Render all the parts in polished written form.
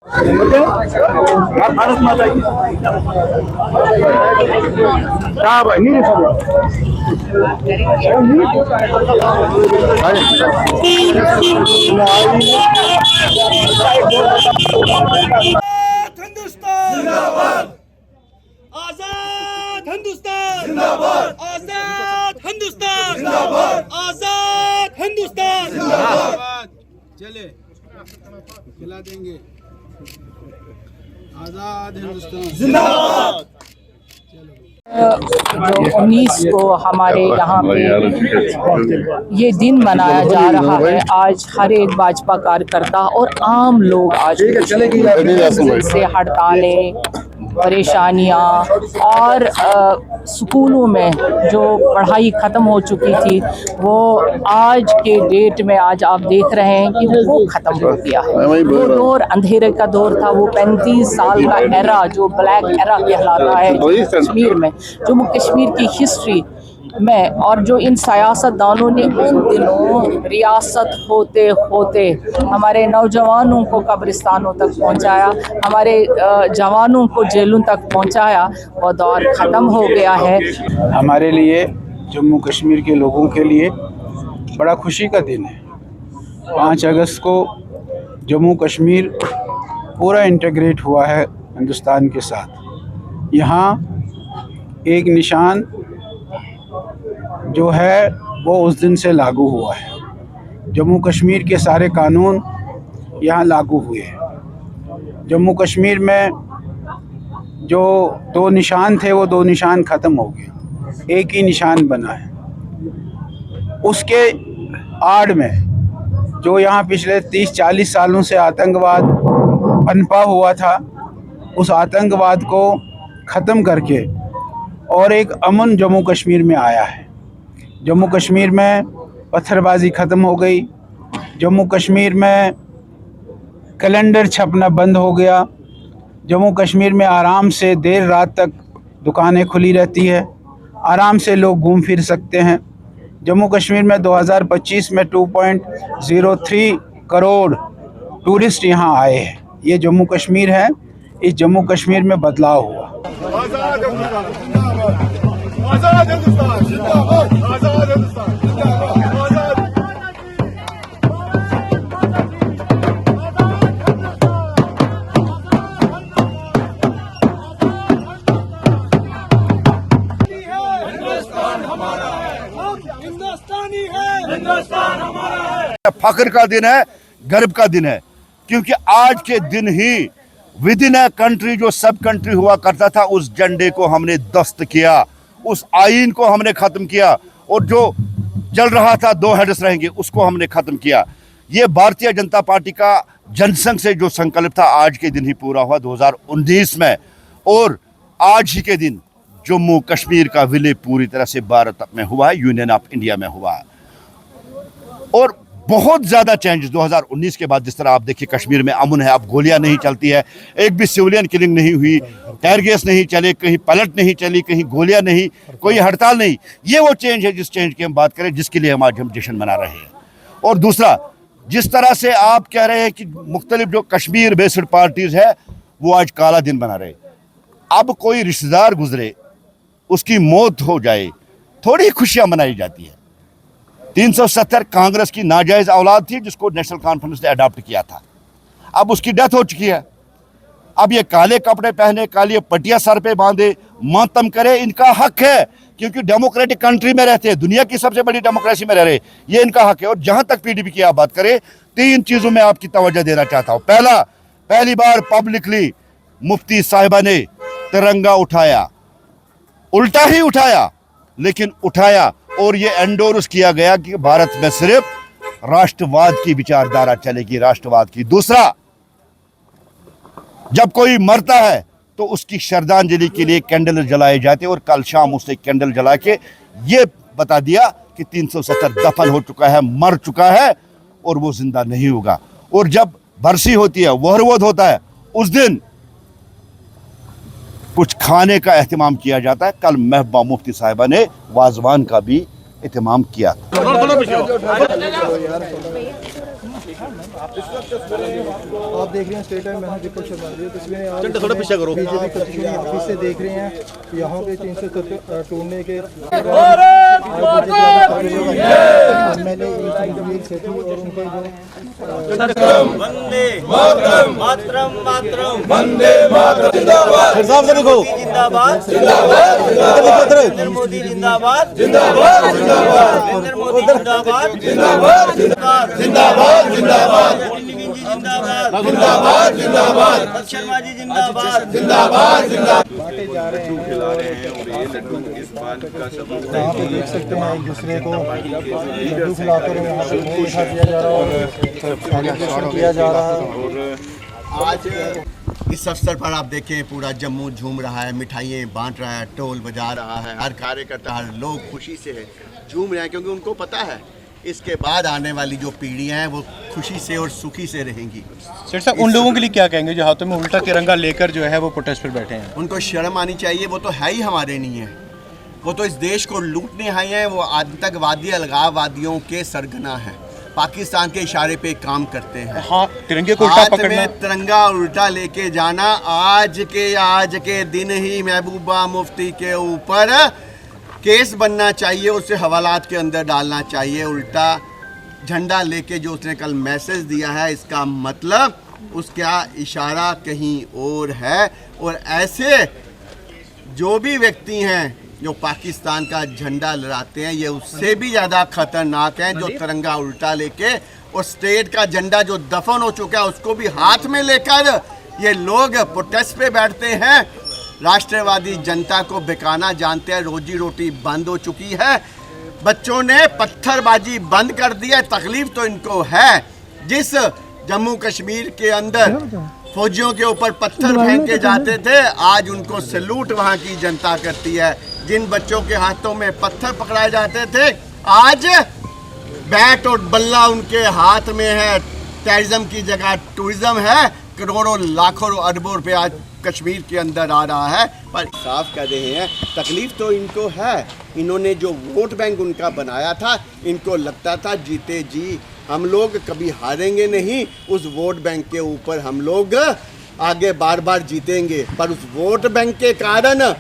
भारत माता की हाँ भाई नहीं हिंदुस्तान जिंदाबाद, आजाद हिंदुस्तान जिंदाबाद, आजाद हिंदुस्तान जिंदाबाद, आजाद हिंदुस्तान जिंदाबाद। चले खिला देंगे आजाद हिंदुस्तान जिंदाबाद। जो 19 को हमारे यहाँ पे ये दिन मनाया जा रहा है। आज हर एक भाजपा कार्यकर्ता और आम लोग आज से हड़तालें, परेशानियाँ और स्कूलों में जो पढ़ाई ख़त्म हो चुकी थी वो आज के डेट में आज आप देख रहे हैं कि वो ख़त्म हो गया है। वो दौर अंधेरे का दौर था, वो 35 साल का एरा जो ब्लैक एरा कहलाता है कश्मीर में, जम्मू कश्मीर की हिस्ट्री में। और जो इन सियासतदानों ने उन दिनों रियासत होते होते हमारे नौजवानों को कब्रिस्तानों तक पहुंचाया, हमारे जवानों को जेलों तक पहुंचाया, वो दौर ख़त्म हो गया है। हमारे लिए जम्मू कश्मीर के लोगों के लिए बड़ा खुशी का दिन है। 5 अगस्त को जम्मू कश्मीर पूरा इंटीग्रेट हुआ है हिंदुस्तान के साथ। यहाँ एक निशान जो है वो उस दिन से लागू हुआ है। जम्मू कश्मीर के सारे कानून यहाँ लागू हुए हैं। जम्मू कश्मीर में जो 2 निशान थे वो 2 निशान ख़त्म हो गए, एक ही निशान बना है। उसके आड़ में जो यहाँ पिछले 30-40 सालों से आतंकवाद पनपा हुआ था, उस आतंकवाद को ख़त्म करके और एक अमन जम्मू कश्मीर में आया है। जम्मू कश्मीर में पत्थरबाजी ख़त्म हो गई। जम्मू कश्मीर में कैलेंडर छपना बंद हो गया। जम्मू कश्मीर में आराम से देर रात तक दुकानें खुली रहती है, आराम से लोग घूम फिर सकते हैं। जम्मू कश्मीर में 2025 में 2.03 करोड़ टूरिस्ट यहाँ आए हैं। ये जम्मू कश्मीर है, इस जम्मू कश्मीर में बदलाव हुआ। आजाद हिंदुस्तान जिंदाबाद, आजाद हिंदुस्तान जिंदाबाद, आजाद हिंदुस्तान जिंदाबाद, आजाद। हिंदुस्तान हमारा है, हम हिंदुस्तानी हैं, हिंदुस्तान हमारा है। फख्र का दिन है, गर्व का दिन है, क्योंकि आज के दिन ही विद इन अ कंट्री जो सब कंट्री हुआ करता था, उस झंडे को हमने दस्त किया, उस आईन को हमने ख़त्म किया, और जो चल रहा था 2 हेड्स रहेंगे उसको हमने ख़त्म किया। ये भारतीय जनता पार्टी का जनसंघ से जो संकल्प था आज के दिन ही पूरा हुआ 2019 में। और आज ही के दिन जम्मू कश्मीर का विलय पूरी तरह से भारत में हुआ है, यूनियन ऑफ इंडिया में हुआ है। और बहुत ज़्यादा चेंज 2019 के बाद, जिस तरह आप देखिए कश्मीर में अमन है, अब गोलियां नहीं चलती है, एक भी सिविलियन किलिंग नहीं हुई, टायर गैस नहीं चले, कहीं पलट नहीं चली, कहीं गोलियां नहीं, कोई हड़ताल नहीं। ये वो चेंज है जिस चेंज की हम बात करें, जिसके लिए हम आज जश्न मना रहे हैं। और दूसरा, जिस तरह से आप कह रहे हैं कि मुख्तलिफ जो कश्मीर बेस्ड पार्टीज़ है वो आज काला दिन बना रहे। अब कोई रिश्तेदार गुजरे, उसकी मौत हो जाए, थोड़ी खुशियाँ मनाई जाती है। 370 कांग्रेस की नाजायज औलाद थी जिसको नेशनल कॉन्फ्रेंस ने अडॉप्ट किया था, अब उसकी डेथ हो चुकी है। अब ये काले कपड़े पहने, काली पटिया सर पे बांधे, मातम करे, इनका हक है, क्योंकि डेमोक्रेटिक कंट्री में रहते हैं, दुनिया की सबसे बड़ी डेमोक्रेसी में रह रहे, ये इनका हक है। और जहां तक पीडीपी की आप बात करें, 3 चीजों में आपकी तवज्जो देना चाहता हूं। पहली बार पब्लिकली मुफ्ती साहिबा ने तिरंगा उठाया, उल्टा ही उठाया लेकिन उठाया, और ये एंडोर्स किया गया कि भारत में सिर्फ राष्ट्रवाद की विचारधारा चलेगी, राष्ट्रवाद की। दूसरा, जब कोई मरता है तो उसकी श्रद्धांजलि के लिए कैंडल जलाए जाते, और कल शाम उसने कैंडल जला के ये बता दिया कि 370 दफन हो चुका है, मर चुका है, और वो जिंदा नहीं होगा। और जब बरसी होती है, वहरवद होता है, उस दिन कुछ खाने का एहतमाम किया जाता है। कल महबूबा मुफ्ती साहिबा ने वाजवान का भी एहतमाम किया था। आप देख रहे हैं स्टेट टाइम में दीपक शर्मा जी तस्वीरें आप थोड़ा पीछे करो बीजेपी कचहरी ऑफिस से देख रहे हैं यहाँ पे 300 तोड़ने के एमएलए सेठी और उनके जो वंदे मातरम मातरम मातरम वंदे मातरम जिंदाबाद फिर साहब से लिखो जिंदाबाद जिंदाबाद नरेंद्र मोदी जिंदाबाद जिंदाबाद जिंदाबाद नरेंद्र मोदी जिंदाबाद जिंदाबाद जिंदाबाद जिंदाबाद जिंदाबाद जिंदाबाद जिंदाबाद जिंदाबाद शर्मा जी जिंदाबाद जिंदाबाद जिंदाबाद बांटे जा रहे हैं खिला रहे हैं और ये लड्डू इस बात का सबूत है कि देख सकते हैं एक दूसरे को लड्डू खिलाकर यहाँ पे मुंह उठा दिया जा रहा है और सेलिब्रेशन किया जा रहा है। आज इस अवसर पर आप देखें पूरा जम्मू झूम रहा है, मिठाइयाँ बांट रहा है, ढोल बजा रहा है, हर कार्यकर्ता हर लोग खुशी से झूम रहे हैं क्योंकि उनको पता है इसके बाद आने वाली जो पीढ़ियाँ हैं वो खुशी से और सुखी से रहेंगी। सर साहब उन लोगों के लिए क्या कहेंगे जो हाथों में उल्टा तिरंगा लेकर जो है वो प्रोटेस्ट पर बैठे हैं? उनको शर्म आनी चाहिए, वो तो है ही हमारे नहीं है, वो तो इस देश को लूटने आए हैं, वो आतंकवादी अलगाववादियों के सरगना हैं, पाकिस्तान के इशारे पे काम करते हैं। हाँ, तिरंगे को उल्टा हाथ पकड़ना, में तिरंगा उल्टा लेके जाना आज के दिन ही महबूबा मुफ्ती के ऊपर केस बनना चाहिए, उसे हवालात के अंदर डालना चाहिए। उल्टा झंडा लेके जो उसने कल मैसेज दिया है इसका मतलब उसका इशारा कहीं और है। और ऐसे जो भी व्यक्ति हैं जो पाकिस्तान का झंडा लहराते हैं ये उससे भी ज़्यादा खतरनाक हैं जो तिरंगा उल्टा लेके और स्टेट का झंडा जो दफन हो चुका है उसको भी हाथ में लेकर ये लोग प्रोटेस्ट पे बैठते हैं। राष्ट्रवादी जनता को बेकाना जानते हैं, रोजी रोटी बंद हो चुकी है, बच्चों ने पत्थरबाजी बंद कर दी है। तकलीफ तो इनको है, जिस जम्मू कश्मीर के अंदर फौजियों के ऊपर पत्थर फेंक के जाते थे आज उनको सैल्यूट वहाँ की जनता करती है। जिन बच्चों के हाथों में पत्थर पकड़ाए जाते थे आज बैट और बल्ला उनके हाथ में है। टेररिज्म की जगह टूरिज्म है, करोड़ों लाखों अरबों रुपए आज कश्मीर के अंदर आ रहा है। पर साफ कह रहे हैं तकलीफ तो इनको है, इन्होंने जो वोट बैंक उनका बनाया था इनको लगता था जीते जी हम लोग कभी हारेंगे नहीं, उस वोट बैंक के ऊपर हम लोग आगे बार बार जीतेंगे। पर उस वोट बैंक के कारण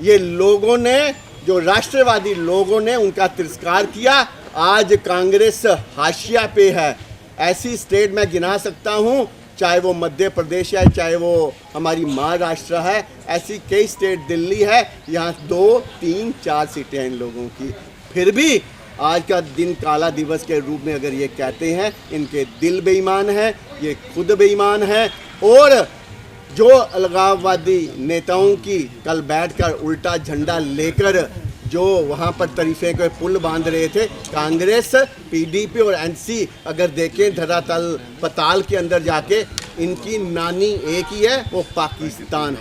ये लोगों ने, जो राष्ट्रवादी लोगों ने उनका तिरस्कार किया। आज कांग्रेस हाशिया पे है। ऐसी स्टेट मैं गिना सकता हूँ, चाहे वो मध्य प्रदेश है, चाहे वो हमारी महाराष्ट्र है, ऐसी कई स्टेट, दिल्ली है, यहाँ 2, 3, 4 सीटें हैं इन लोगों की। फिर भी आज का दिन काला दिवस के रूप में अगर ये कहते हैं, इनके दिल बेईमान हैं, ये खुद बेईमान हैं। और जो अलगाववादी नेताओं की कल बैठकर उल्टा झंडा लेकर जो वहाँ पर तरीफे के पुल बांध रहे थे, कांग्रेस, पीडीपी और एनसी अगर देखें धरातल पताल के अंदर जाके, इनकी नानी एक ही है, वो पाकिस्तान